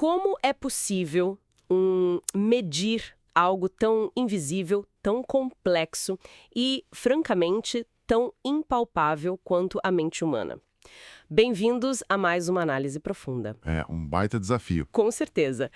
Como é possível medir algo tão invisível, tão complexo e, francamente, tão impalpável quanto a mente humana? Bem-vindos a mais uma análise profunda. É um baita desafio. Com certeza.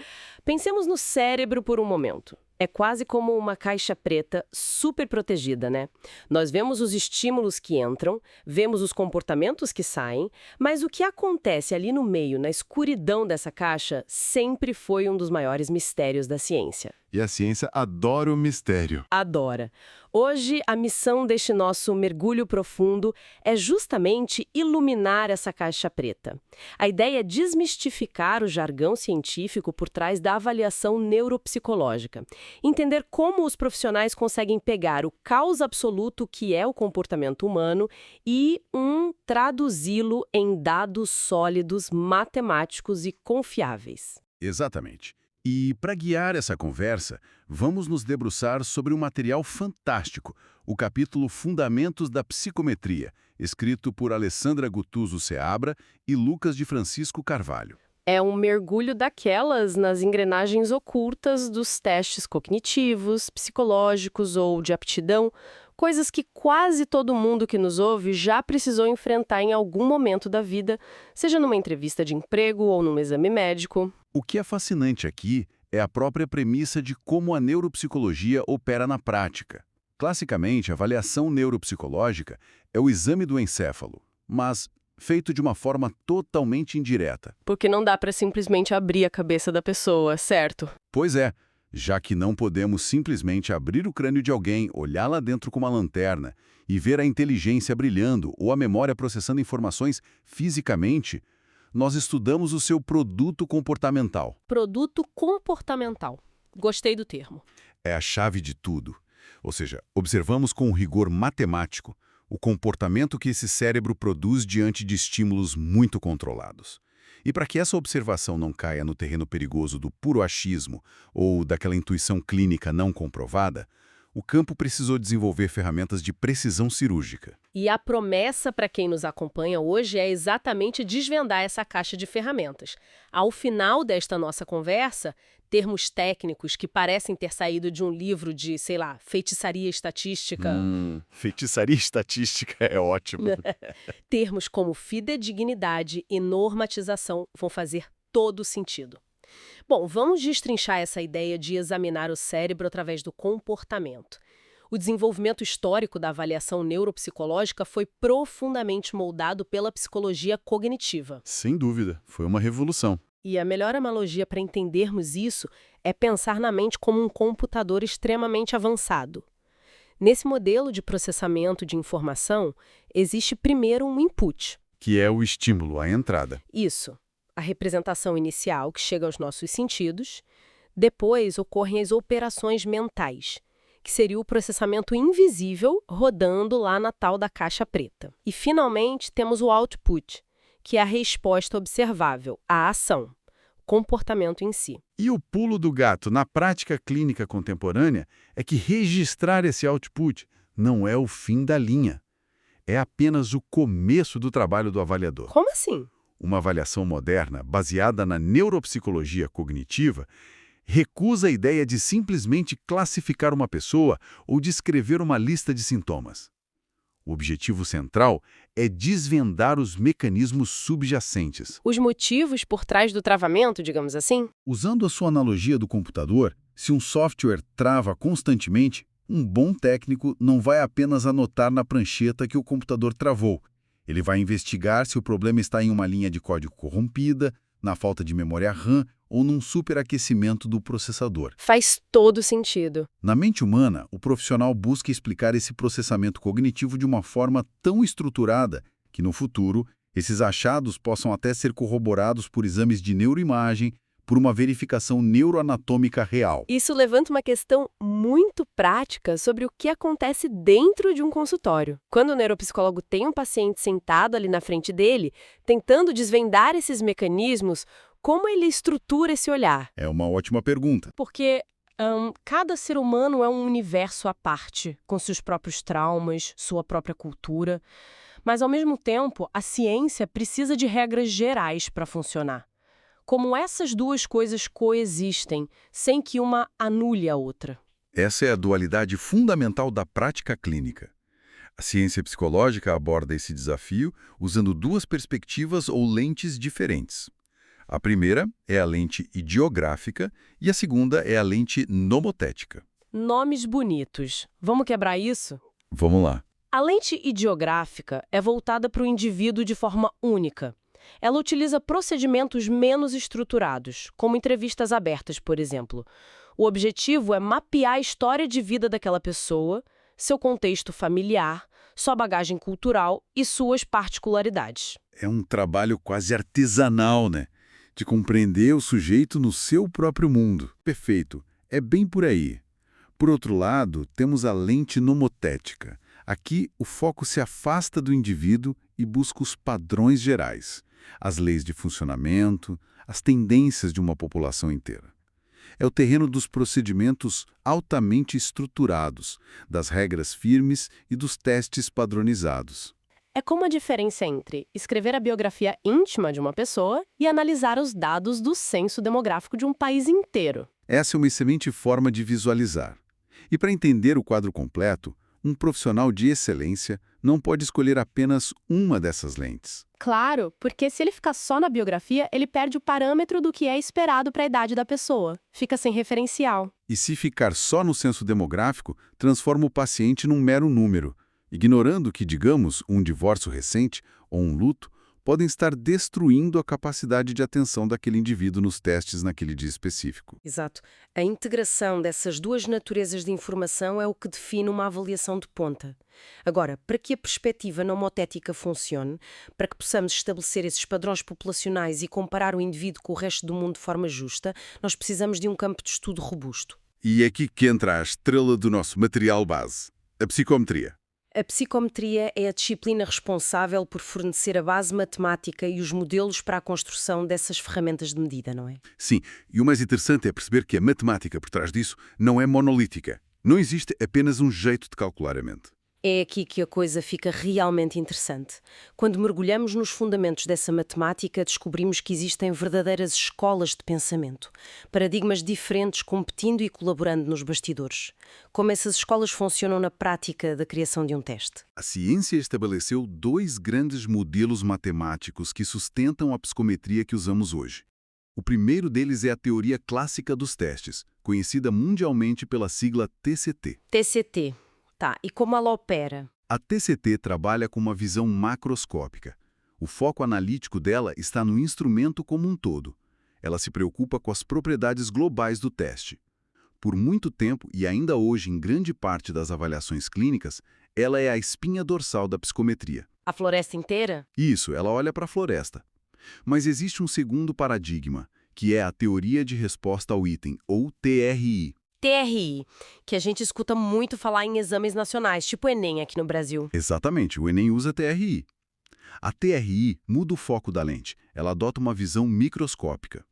Pensemos no cérebro por um momento. É quase como uma caixa preta super protegida, né? Nós vemos os estímulos que entram, vemos os comportamentos que saem, mas o que acontece ali no meio, na escuridão dessa caixa, sempre foi um dos maiores mistérios da ciência. E a ciência adora o mistério. Adora. Hoje, a missão deste nosso mergulho profundo é justamente iluminar essa caixa preta. A ideia é desmistificar o jargão científico por trás da avaliação neuropsicológica. Entender como os profissionais conseguem pegar o caos absoluto que é o comportamento humano e traduzi-lo em dados sólidos, matemáticos e confiáveis. Exatamente. E, para guiar essa conversa, vamos nos debruçar sobre um material fantástico, o capítulo Fundamentos da Psicometria, escrito por Alessandra Guttuso Seabra e Lucas de Francisco Carvalho. É um mergulho daquelas nas engrenagens ocultas dos testes cognitivos, psicológicos ou de aptidão, coisas que quase todo mundo que nos ouve já precisou enfrentar em algum momento da vida, seja numa entrevista de emprego ou num exame médico. O que é fascinante aqui é a própria premissa de como a neuropsicologia opera na prática. Classicamente, a avaliação neuropsicológica é o exame do encéfalo, mas feito de uma forma totalmente indireta. Porque não dá para simplesmente abrir a cabeça da pessoa, certo? Pois é, já que não podemos simplesmente abrir o crânio de alguém, olhar lá dentro com uma lanterna e ver a inteligência brilhando ou a memória processando informações fisicamente, nós estudamos o seu produto comportamental. Produto comportamental. Gostei do termo. É a chave de tudo. Ou seja, observamos com rigor matemático o comportamento que esse cérebro produz diante de estímulos muito controlados. E para que essa observação não caia no terreno perigoso do puro achismo ou daquela intuição clínica não comprovada, o campo precisou desenvolver ferramentas de precisão cirúrgica. E a promessa para quem nos acompanha hoje é exatamente desvendar essa caixa de ferramentas. Ao final desta nossa conversa, termos técnicos que parecem ter saído de um livro de, sei lá, feitiçaria estatística. Feitiçaria estatística é ótimo. Termos como fidedignidade e normatização vão fazer todo sentido. Bom, vamos destrinchar essa ideia de examinar o cérebro através do comportamento. O desenvolvimento histórico da avaliação neuropsicológica foi profundamente moldado pela psicologia cognitiva. Sem dúvida, foi uma revolução. E a melhor analogia para entendermos isso é pensar na mente como um computador extremamente avançado. Nesse modelo de processamento de informação, existe primeiro um input. Que é o estímulo, a entrada. Isso. A representação inicial que chega aos nossos sentidos. Depois ocorrem as operações mentais, que seria o processamento invisível rodando lá na tal da caixa preta. E, finalmente, temos o output, que é a resposta observável, a ação, comportamento em si. E o pulo do gato na prática clínica contemporânea é que registrar esse output não é o fim da linha. É apenas o começo do trabalho do avaliador. Como assim? Uma avaliação moderna, baseada na neuropsicologia cognitiva, recusa a ideia de simplesmente classificar uma pessoa ou descrever uma lista de sintomas. O objetivo central é desvendar os mecanismos subjacentes. Os motivos por trás do travamento, digamos assim? Usando a sua analogia do computador, se um software trava constantemente, um bom técnico não vai apenas anotar na prancheta que o computador travou. Ele vai investigar se o problema está em uma linha de código corrompida, na falta de memória RAM ou num superaquecimento do processador. Faz todo sentido. Na mente humana, o profissional busca explicar esse processamento cognitivo de uma forma tão estruturada que, no futuro, esses achados possam até ser corroborados por exames de neuroimagem, por uma verificação neuroanatômica real. Isso levanta uma questão muito prática sobre o que acontece dentro de um consultório. Quando o neuropsicólogo tem um paciente sentado ali na frente dele, tentando desvendar esses mecanismos, como ele estrutura esse olhar? É uma ótima pergunta. Porque cada ser humano é um universo à parte, com seus próprios traumas, sua própria cultura. Mas, ao mesmo tempo, a ciência precisa de regras gerais para funcionar. Como essas duas coisas coexistem, sem que uma anule a outra. Essa é a dualidade fundamental da prática clínica. A ciência psicológica aborda esse desafio usando duas perspectivas ou lentes diferentes. A primeira é a lente ideográfica e a segunda é a lente nomotética. Nomes bonitos. Vamos quebrar isso? Vamos lá. A lente ideográfica é voltada para o indivíduo de forma única. Ela utiliza procedimentos menos estruturados, como entrevistas abertas, por exemplo. O objetivo é mapear a história de vida daquela pessoa, seu contexto familiar, sua bagagem cultural e suas particularidades. É um trabalho quase artesanal, né? De compreender o sujeito no seu próprio mundo. Perfeito. É bem por aí. Por outro lado, temos a lente nomotética. Aqui, o foco se afasta do indivíduo e busca os padrões gerais, as leis de funcionamento, as tendências de uma população inteira. É o terreno dos procedimentos altamente estruturados, das regras firmes e dos testes padronizados. É como a diferença entre escrever a biografia íntima de uma pessoa e analisar os dados do censo demográfico de um país inteiro. Essa é uma excelente forma de visualizar. E para entender o quadro completo, um profissional de excelência não pode escolher apenas uma dessas lentes. Claro, porque se ele ficar só na biografia, ele perde o parâmetro do que é esperado para a idade da pessoa. Fica sem referencial. E se ficar só no censo demográfico, transforma o paciente num mero número, ignorando que, digamos, um divórcio recente ou um luto podem estar destruindo a capacidade de atenção daquele indivíduo nos testes naquele dia específico. Exato. A integração dessas duas naturezas de informação é o que define uma avaliação de ponta. Agora, para que a perspectiva nomotética funcione, para que possamos estabelecer esses padrões populacionais e comparar o indivíduo com o resto do mundo de forma justa, nós precisamos de um campo de estudo robusto. E é aqui que entra a estrela do nosso material base, a psicometria. A psicometria é a disciplina responsável por fornecer a base matemática e os modelos para a construção dessas ferramentas de medida, não é? Sim, e o mais interessante é perceber que a matemática por trás disso não é monolítica. Não existe apenas um jeito de calcular a mente. É aqui que a coisa fica realmente interessante. Quando mergulhamos nos fundamentos dessa matemática, descobrimos que existem verdadeiras escolas de pensamento, paradigmas diferentes competindo e colaborando nos bastidores. Como essas escolas funcionam na prática da criação de um teste? A ciência estabeleceu dois grandes modelos matemáticos que sustentam a psicometria que usamos hoje. O primeiro deles é a teoria clássica dos testes, conhecida mundialmente pela sigla TCT. TCT. Tá, e como ela opera? A TCT trabalha com uma visão macroscópica. O foco analítico dela está no instrumento como um todo. Ela se preocupa com as propriedades globais do teste. Por muito tempo, e ainda hoje em grande parte das avaliações clínicas, ela é a espinha dorsal da psicometria. A floresta inteira? Isso, ela olha para a floresta. Mas existe um segundo paradigma, que é a teoria de resposta ao item, ou TRI. TRI, que a gente escuta muito falar em exames nacionais, tipo Enem aqui no Brasil. Exatamente, o Enem usa TRI. A TRI muda o foco da lente, ela adota uma visão microscópica.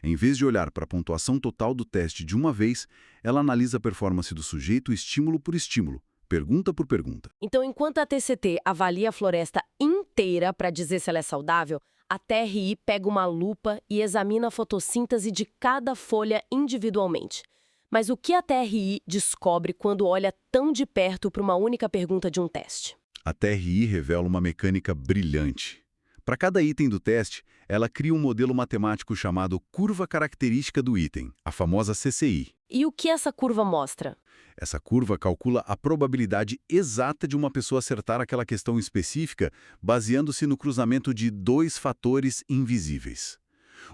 Em vez de olhar para a pontuação total do teste de uma vez, ela analisa a performance do sujeito estímulo por estímulo, pergunta por pergunta. Então, enquanto a TCT avalia a floresta inteira para dizer se ela é saudável, a TRI pega uma lupa e examina a fotossíntese de cada folha individualmente. Mas o que a TRI descobre quando olha tão de perto para uma única pergunta de um teste? A TRI revela uma mecânica brilhante. Para cada item do teste, ela cria um modelo matemático chamado curva característica do item, a famosa CCI. E o que essa curva mostra? Essa curva calcula a probabilidade exata de uma pessoa acertar aquela questão específica, baseando-se no cruzamento de dois fatores invisíveis.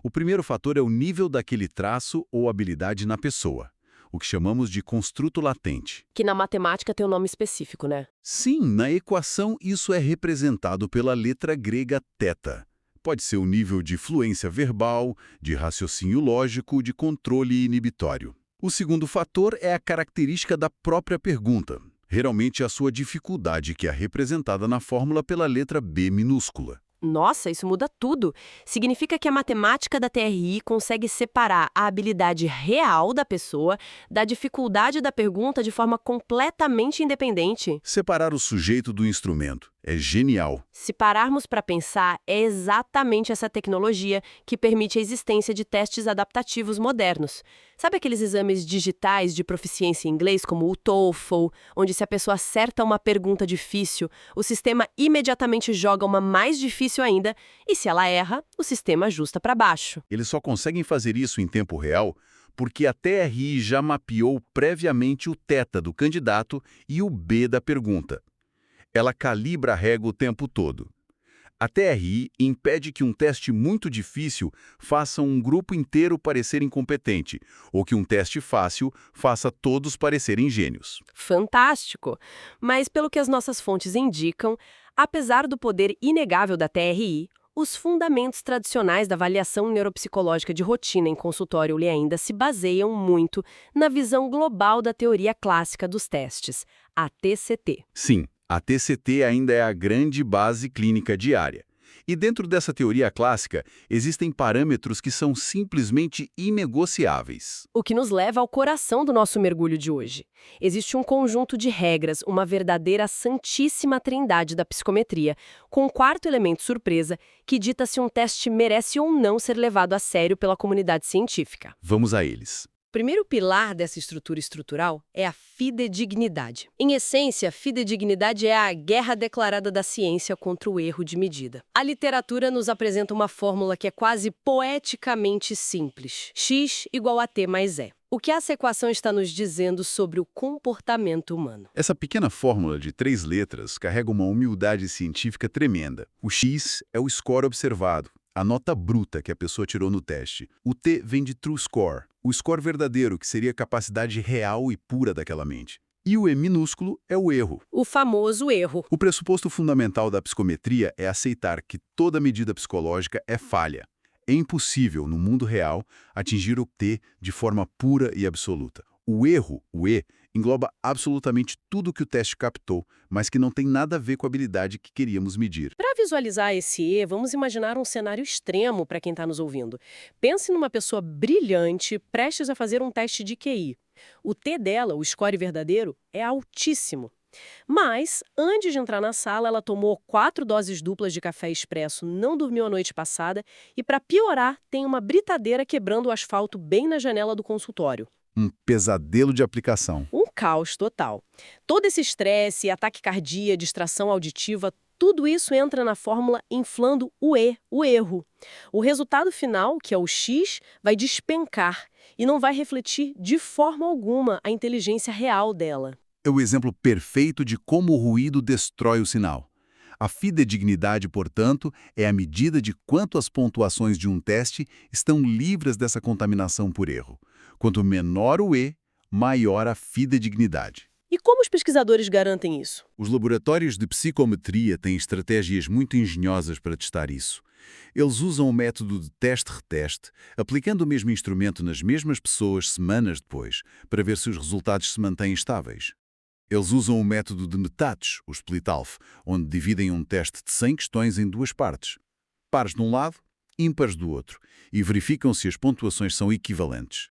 O primeiro fator é o nível daquele traço ou habilidade na pessoa, o que chamamos de construto latente. Que na matemática tem um nome específico, né? Sim, na equação isso é representado pela letra grega θ. Pode ser o nível de fluência verbal, de raciocínio lógico, de controle inibitório. O segundo fator é a característica da própria pergunta, geralmente a sua dificuldade, que é representada na fórmula pela letra B minúscula. Nossa, isso muda tudo. Significa que a matemática da TRI consegue separar a habilidade real da pessoa da dificuldade da pergunta de forma completamente independente. Separar o sujeito do instrumento é genial. Se pararmos para pensar, é exatamente essa tecnologia que permite a existência de testes adaptativos modernos. Sabe aqueles exames digitais de proficiência em inglês, como o TOEFL, onde se a pessoa acerta uma pergunta difícil, o sistema imediatamente joga uma mais difícil ainda, e se ela erra, o sistema ajusta para baixo. Eles só conseguem fazer isso em tempo real porque a TRI já mapeou previamente o θ do candidato e o B da pergunta. Ela calibra a régua o tempo todo. A TRI impede que um teste muito difícil faça um grupo inteiro parecer incompetente, ou que um teste fácil faça todos parecerem gênios. Fantástico! Mas, pelo que as nossas fontes indicam, apesar do poder inegável da TRI, os fundamentos tradicionais da avaliação neuropsicológica de rotina em consultório ainda se baseiam muito na visão global da teoria clássica dos testes, a TCT. Sim, a TCT ainda é a grande base clínica diária. E dentro dessa teoria clássica, existem parâmetros que são simplesmente inegociáveis. O que nos leva ao coração do nosso mergulho de hoje. Existe um conjunto de regras, uma verdadeira santíssima trindade da psicometria, com um quarto elemento surpresa que dita se um teste merece ou não ser levado a sério pela comunidade científica. Vamos a eles. O primeiro pilar dessa estrutura estrutural é a fidedignidade. Em essência, a fidedignidade é a guerra declarada da ciência contra o erro de medida. A literatura nos apresenta uma fórmula que é quase poeticamente simples. X igual a T mais E. O que essa equação está nos dizendo sobre o comportamento humano? Essa pequena fórmula de 3 letras carrega uma humildade científica tremenda. O X é o score observado, a nota bruta que a pessoa tirou no teste. O T vem de true score, o score verdadeiro, que seria a capacidade real e pura daquela mente. E o E minúsculo é o erro. O famoso erro. O pressuposto fundamental da psicometria é aceitar que toda medida psicológica é falha. É impossível, no mundo real, atingir o T de forma pura e absoluta. O erro, o E, engloba absolutamente tudo que o teste captou, mas que não tem nada a ver com a habilidade que queríamos medir. Para visualizar esse E, vamos imaginar um cenário extremo para quem está nos ouvindo. Pense numa pessoa brilhante, prestes a fazer um teste de QI. O T dela, o score verdadeiro, é altíssimo. Mas, antes de entrar na sala, ela tomou 4 doses duplas de café expresso, não dormiu a noite passada e, para piorar, tem uma britadeira quebrando o asfalto bem na janela do consultório. Um pesadelo de aplicação. Um caos total. Todo esse estresse, ataque cardíaco, distração auditiva, tudo isso entra na fórmula inflando o E, o erro. O resultado final, que é o X, vai despencar e não vai refletir de forma alguma a inteligência real dela. É o exemplo perfeito de como o ruído destrói o sinal. A fidedignidade, portanto, é a medida de quanto as pontuações de um teste estão livres dessa contaminação por erro. Quanto menor o E, maior a fidedignidade. E como os pesquisadores garantem isso? Os laboratórios de psicometria têm estratégias muito engenhosas para testar isso. Eles usam o método de teste-reteste, aplicando o mesmo instrumento nas mesmas pessoas semanas depois, para ver se os resultados se mantêm estáveis. Eles usam o método de metates, o split-alf, onde dividem um teste de 100 questões em 2 partes. Pares de um lado, ímpares do outro, e verificam se as pontuações são equivalentes.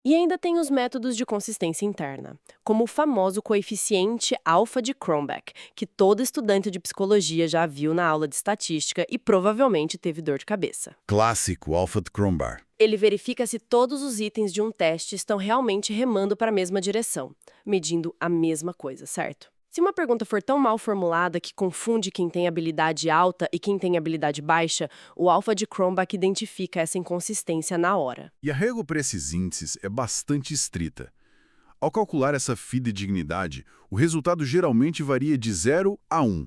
E ainda tem os métodos de consistência interna, como o famoso coeficiente alfa de Cronbach, que todo estudante de psicologia já viu na aula de estatística e provavelmente teve dor de cabeça. Clássico alfa de Cronbach. Ele verifica se todos os itens de um teste estão realmente remando para a mesma direção, medindo a mesma coisa, certo? Se uma pergunta for tão mal formulada que confunde quem tem habilidade alta e quem tem habilidade baixa, o alfa de Cronbach identifica essa inconsistência na hora. E a régua para esses índices é bastante estrita. Ao calcular essa fidedignidade, o resultado geralmente varia de 0 a 1.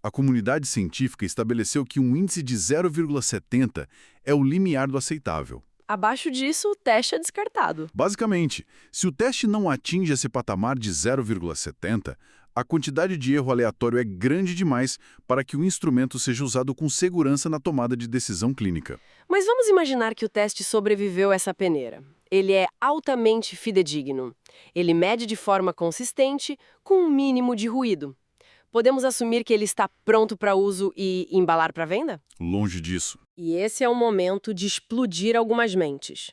A comunidade científica estabeleceu que um índice de 0,70 é o limiar do aceitável. Abaixo disso, o teste é descartado. Basicamente, se o teste não atinge esse patamar de 0,70, a quantidade de erro aleatório é grande demais para que o instrumento seja usado com segurança na tomada de decisão clínica. Mas vamos imaginar que o teste sobreviveu a essa peneira. Ele é altamente fidedigno. Ele mede de forma consistente, com um mínimo de ruído. Podemos assumir que ele está pronto para uso e embalar para venda? Longe disso. E esse é o momento de explodir algumas mentes.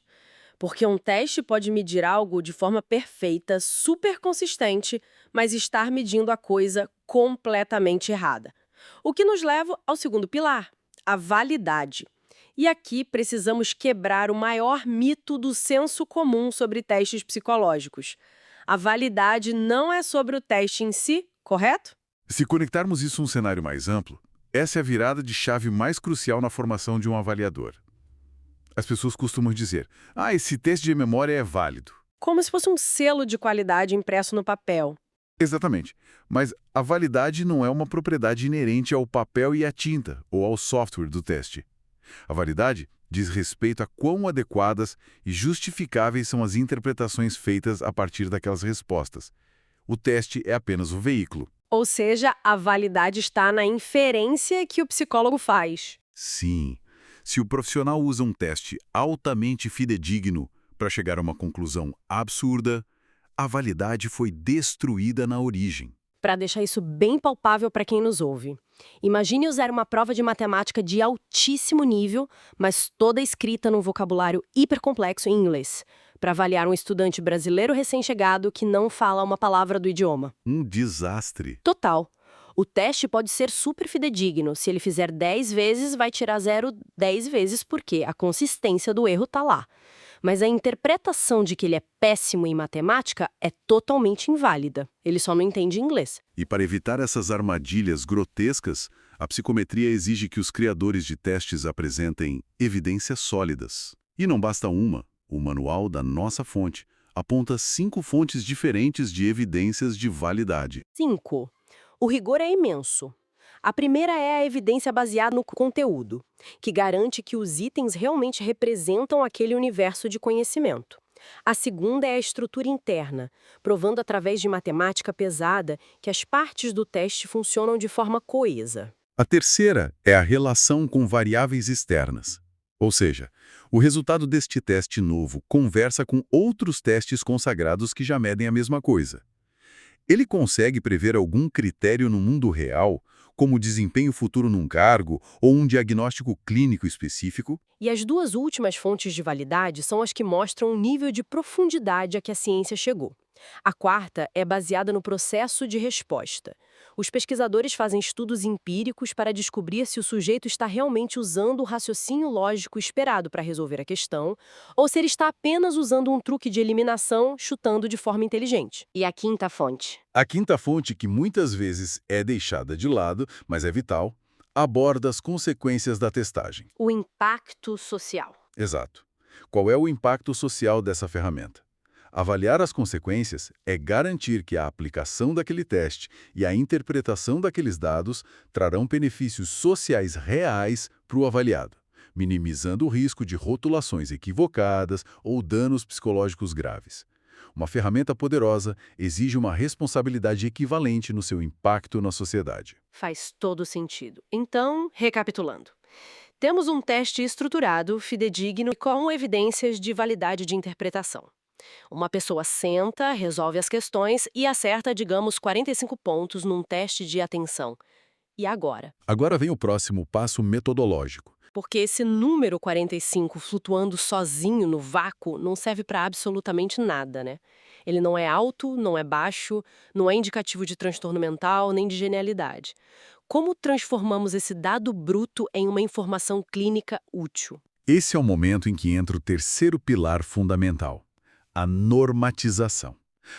Porque um teste pode medir algo de forma perfeita, super consistente, mas estar medindo a coisa completamente errada. O que nos leva ao segundo pilar, a validade. E aqui precisamos quebrar o maior mito do senso comum sobre testes psicológicos. A validade não é sobre o teste em si, correto? Se conectarmos isso a um cenário mais amplo, essa é a virada de chave mais crucial na formação de um avaliador. As pessoas costumam dizer, esse teste de memória é válido. Como se fosse um selo de qualidade impresso no papel. Exatamente. Mas a validade não é uma propriedade inerente ao papel e à tinta, ou ao software do teste. A validade diz respeito a quão adequadas e justificáveis são as interpretações feitas a partir daquelas respostas. O teste é apenas o veículo. Ou seja, a validade está na inferência que o psicólogo faz. Sim. Se o profissional usa um teste altamente fidedigno para chegar a uma conclusão absurda, a validade foi destruída na origem. Para deixar isso bem palpável para quem nos ouve. Imagine usar uma prova de matemática de altíssimo nível, mas toda escrita num vocabulário hipercomplexo em inglês, para avaliar um estudante brasileiro recém-chegado que não fala uma palavra do idioma. Um desastre. Total. O teste pode ser super fidedigno. Se ele fizer 10 vezes, vai tirar 0 10 vezes porque a consistência do erro está lá. Mas a interpretação de que ele é péssimo em matemática é totalmente inválida. Ele só não entende inglês. E para evitar essas armadilhas grotescas, a psicometria exige que os criadores de testes apresentem evidências sólidas. E não basta uma. O manual da nossa fonte aponta 5 fontes diferentes de evidências de validade. 5. O rigor é imenso. A primeira é a evidência baseada no conteúdo, que garante que os itens realmente representam aquele universo de conhecimento. A segunda é a estrutura interna, provando através de matemática pesada que as partes do teste funcionam de forma coesa. A terceira é a relação com variáveis externas. Ou seja, o resultado deste teste novo conversa com outros testes consagrados que já medem a mesma coisa. Ele consegue prever algum critério no mundo real, como desempenho futuro num cargo ou um diagnóstico clínico específico? E as duas últimas fontes de validade são as que mostram o nível de profundidade a que a ciência chegou. A quarta é baseada no processo de resposta. Os pesquisadores fazem estudos empíricos para descobrir se o sujeito está realmente usando o raciocínio lógico esperado para resolver a questão, ou se ele está apenas usando um truque de eliminação, chutando de forma inteligente. E a quinta fonte? A quinta fonte, que muitas vezes é deixada de lado, mas é vital, aborda as consequências da testagem. O impacto social. Exato. Qual é o impacto social dessa ferramenta? Avaliar as consequências é garantir que a aplicação daquele teste e a interpretação daqueles dados trarão benefícios sociais reais para o avaliado, minimizando o risco de rotulações equivocadas ou danos psicológicos graves. Uma ferramenta poderosa exige uma responsabilidade equivalente no seu impacto na sociedade. Faz todo sentido. Então, recapitulando. Temos um teste estruturado, fidedigno e com evidências de validade de interpretação. Uma pessoa senta, resolve as questões e acerta, digamos, 45 pontos num teste de atenção. E agora? Agora vem o próximo passo metodológico. Porque esse número 45 flutuando sozinho no vácuo não serve para absolutamente nada, né? Ele não é alto, não é baixo, não é indicativo de transtorno mental nem de genialidade. Como transformamos esse dado bruto em uma informação clínica útil? Esse é o momento em que entra o terceiro pilar fundamental. A normatização.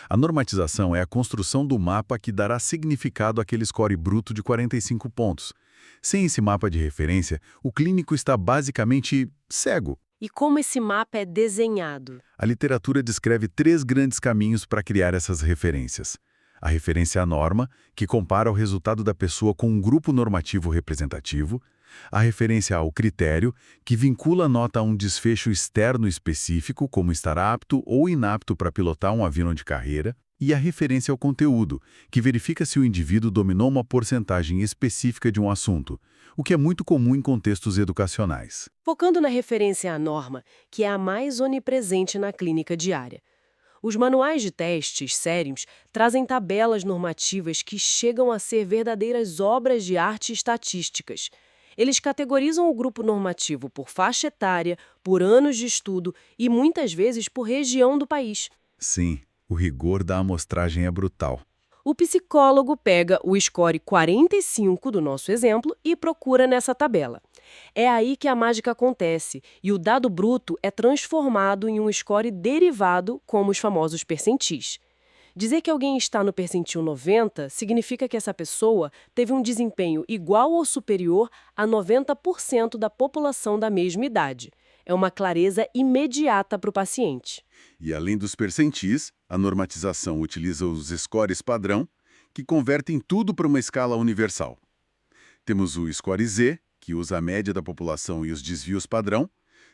A normatização é a construção do mapa que dará significado àquele score bruto de 45 pontos. Sem esse mapa de referência, o clínico está basicamente cego. E como esse mapa é desenhado? A literatura descreve 3 grandes caminhos para criar essas referências. A referência à norma, que compara o resultado da pessoa com um grupo normativo representativo. A referência ao critério, que vincula a nota a um desfecho externo específico, como estar apto ou inapto para pilotar um avião de carreira. E a referência ao conteúdo, que verifica se o indivíduo dominou uma porcentagem específica de um assunto, o que é muito comum em contextos educacionais. Focando na referência à norma, que é a mais onipresente na clínica diária. Os manuais de testes sérios trazem tabelas normativas que chegam a ser verdadeiras obras de arte estatísticas. Eles categorizam o grupo normativo por faixa etária, por anos de estudo e muitas vezes por região do país. Sim, o rigor da amostragem é brutal. O psicólogo pega o score 45 do nosso exemplo e procura nessa tabela. É aí que a mágica acontece e o dado bruto é transformado em um score derivado, como os famosos percentis. Dizer que alguém está no percentil 90 significa que essa pessoa teve um desempenho igual ou superior a 90% da população da mesma idade. É uma clareza imediata para o paciente. E além dos percentis, a normatização utiliza os scores padrão, que convertem tudo para uma escala universal. Temos o score Z, que usa a média da população e os desvios padrão.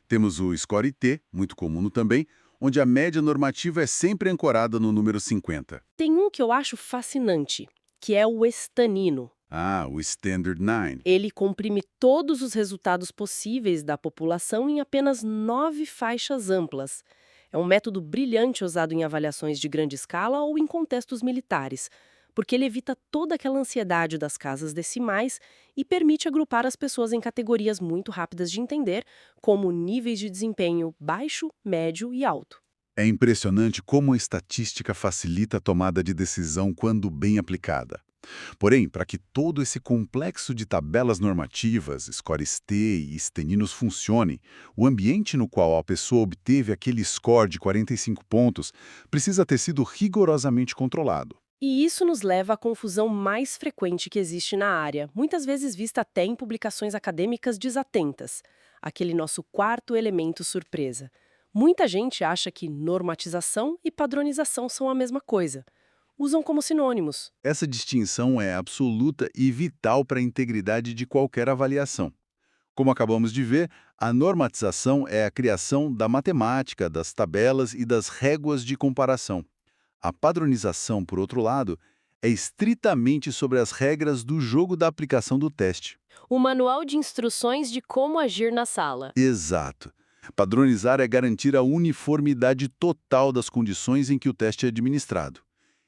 Temos o score T, muito comum também, onde a média normativa é sempre ancorada no número 50. Tem um que eu acho fascinante, que é o estanino. Ah, o Standard 9. Ele comprime todos os resultados possíveis da população em apenas 9 faixas amplas. É um método brilhante usado em avaliações de grande escala ou em contextos militares, porque ele evita toda aquela ansiedade das casas decimais e permite agrupar as pessoas em categorias muito rápidas de entender, como níveis de desempenho baixo, médio e alto. É impressionante como a estatística facilita a tomada de decisão quando bem aplicada. Porém, para que todo esse complexo de tabelas normativas, scores T e esteninos funcione, o ambiente no qual a pessoa obteve aquele score de 45 pontos precisa ter sido rigorosamente controlado. E isso nos leva à confusão mais frequente que existe na área, muitas vezes vista até em publicações acadêmicas desatentas. Aquele nosso quarto elemento surpresa. Muita gente acha que normatização e padronização são a mesma coisa. Usam como sinônimos. Essa distinção é absoluta e vital para a integridade de qualquer avaliação. Como acabamos de ver, a normatização é a criação da matemática, das tabelas e das réguas de comparação. A padronização, por outro lado, é estritamente sobre as regras do jogo da aplicação do teste. O manual de instruções de como agir na sala. Exato. Padronizar é garantir a uniformidade total das condições em que o teste é administrado.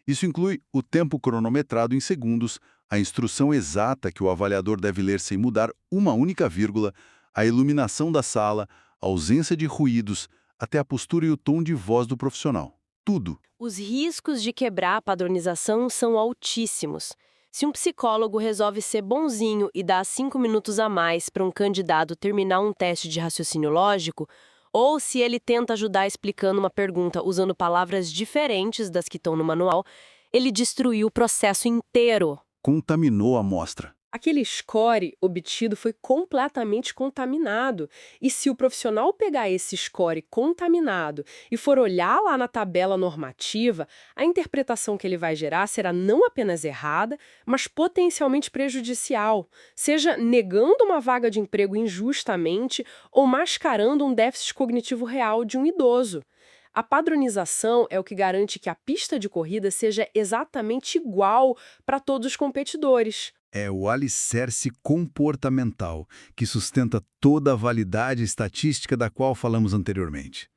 Isso inclui o tempo cronometrado em segundos, a instrução exata que o avaliador deve ler sem mudar uma única vírgula, a iluminação da sala, a ausência de ruídos, até a postura e o tom de voz do profissional. Tudo. Os riscos de quebrar a padronização são altíssimos. Se um psicólogo resolve ser bonzinho e dar 5 minutos a mais para um candidato terminar um teste de raciocínio lógico, ou se ele tenta ajudar explicando uma pergunta usando palavras diferentes das que estão no manual, ele destruiu o processo inteiro. Contaminou a amostra. Aquele score obtido foi completamente contaminado. E se o profissional pegar esse score contaminado e for olhar lá na tabela normativa, a interpretação que ele vai gerar será não apenas errada, mas potencialmente prejudicial, seja negando uma vaga de emprego injustamente ou mascarando um déficit cognitivo real de um idoso. A padronização é o que garante que a pista de corrida seja exatamente igual para todos os competidores. É o alicerce comportamental que sustenta toda a validade estatística da qual falamos anteriormente.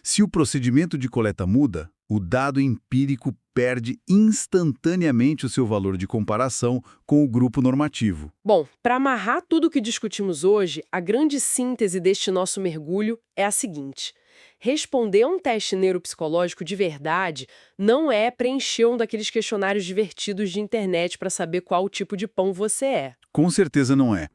Se o procedimento de coleta muda, o dado empírico perde instantaneamente o seu valor de comparação com o grupo normativo. Bom, para amarrar tudo o que discutimos hoje, a grande síntese deste nosso mergulho é a seguinte: responder a um teste neuropsicológico de verdade não é preencher um daqueles questionários divertidos de internet para saber qual tipo de pão você é. Com certeza não é.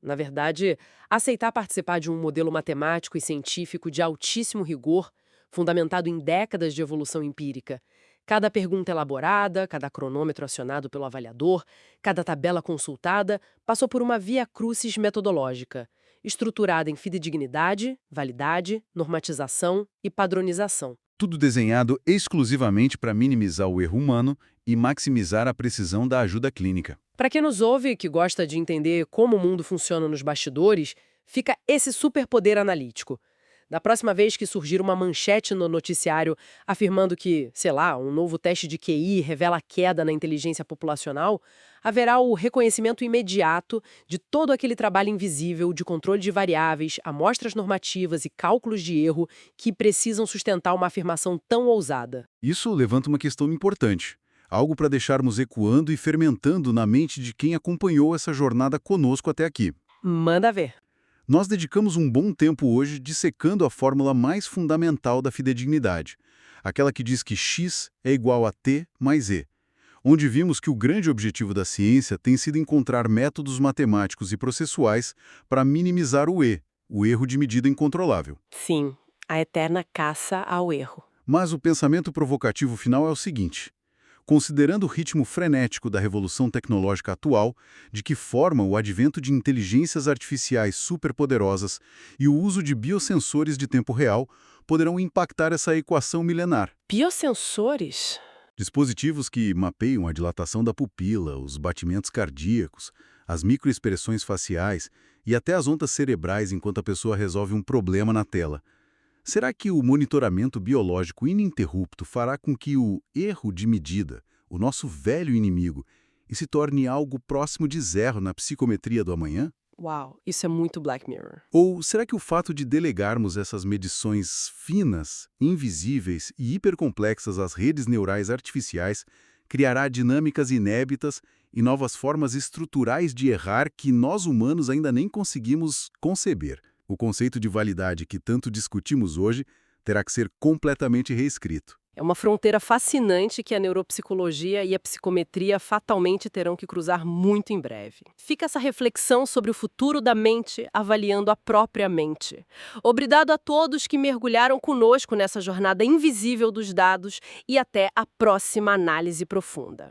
Na verdade, aceitar participar de um modelo matemático e científico de altíssimo rigor, fundamentado em décadas de evolução empírica. Cada pergunta elaborada, cada cronômetro acionado pelo avaliador, cada tabela consultada, passou por uma via crucis metodológica, estruturada em fidedignidade, validade, normatização e padronização. Tudo desenhado exclusivamente para minimizar o erro humano e maximizar a precisão da ajuda clínica. Para quem nos ouve e que gosta de entender como o mundo funciona nos bastidores, fica esse superpoder analítico. Da próxima vez que surgir uma manchete no noticiário afirmando que, sei lá, um novo teste de QI revela queda na inteligência populacional, haverá o reconhecimento imediato de todo aquele trabalho invisível de controle de variáveis, amostras normativas e cálculos de erro que precisam sustentar uma afirmação tão ousada. Isso levanta uma questão importante, algo para deixarmos ecoando e fermentando na mente de quem acompanhou essa jornada conosco até aqui. Manda ver. Nós dedicamos um bom tempo hoje dissecando a fórmula mais fundamental da fidedignidade, aquela que diz que x é igual a t mais e, onde vimos que o grande objetivo da ciência tem sido encontrar métodos matemáticos e processuais para minimizar o erro de medida incontrolável. Sim, a eterna caça ao erro. Mas o pensamento provocativo final é o seguinte: considerando o ritmo frenético da revolução tecnológica atual, de que forma o advento de inteligências artificiais superpoderosas e o uso de biosensores de tempo real poderão impactar essa equação milenar? Biosensores? Dispositivos que mapeiam a dilatação da pupila, os batimentos cardíacos, as microexpressões faciais e até as ondas cerebrais enquanto a pessoa resolve um problema na tela. Será que o monitoramento biológico ininterrupto fará com que o erro de medida, o nosso velho inimigo, se torne algo próximo de zero na psicometria do amanhã? Uau, isso é muito Black Mirror. Ou será que o fato de delegarmos essas medições finas, invisíveis e hipercomplexas às redes neurais artificiais criará dinâmicas inéditas e novas formas estruturais de errar que nós humanos ainda nem conseguimos conceber? O conceito de validade que tanto discutimos hoje terá que ser completamente reescrito. É uma fronteira fascinante que a neuropsicologia e a psicometria fatalmente terão que cruzar muito em breve. Fica essa reflexão sobre o futuro da mente avaliando a própria mente. Obrigado a todos que mergulharam conosco nessa jornada invisível dos dados e até a próxima análise profunda.